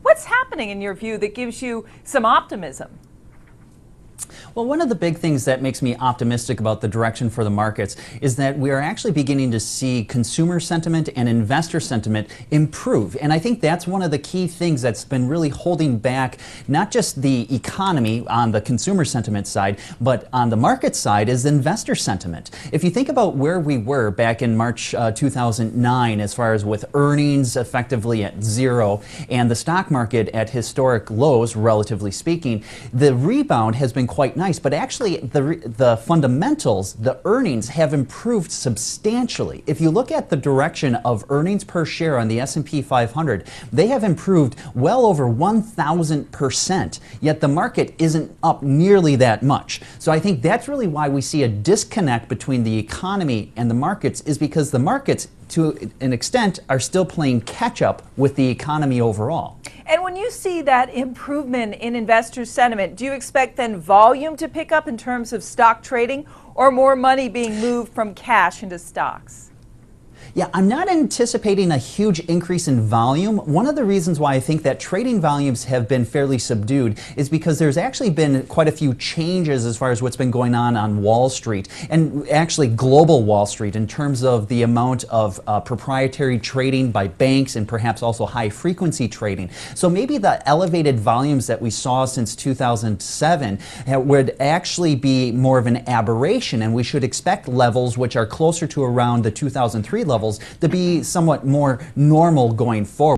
What's happening in your view that gives you some optimism? Well, one of the big things that makes me optimistic about the direction for the markets is that we are actually beginning to see consumer sentiment and investor sentiment improve. And I think that's one of the key things that's been really holding back not just the economy on the consumer sentiment side, but on the market side is investor sentiment. If you think about where we were back in March 2009, as far as with earnings effectively at zero and the stock market at historic lows, relatively speaking, the rebound has been quite nice, but actually the fundamentals, the earnings have improved substantially. If you look at the direction of earnings per share on the S&P 500, they have improved well over 1,000%, yet the market isn't up nearly that much. So I think that's really why we see a disconnect between the economy and the markets, is because the markets, to an extent, are still playing catch up with the economy overall. And when you see that improvement in investor sentiment, do you expect then volume to pick up in terms of stock trading, or more money being moved from cash into stocks? Yeah, I'm not anticipating a huge increase in volume. One of the reasons why I think that trading volumes have been fairly subdued is because there's actually been quite a few changes as far as what's been going on Wall Street, and actually global Wall Street, in terms of the amount of proprietary trading by banks and perhaps also high frequency trading. So maybe the elevated volumes that we saw since 2007 would actually be more of an aberration, and we should expect levels which are closer to around the 2003 levels to be somewhat more normal going forward.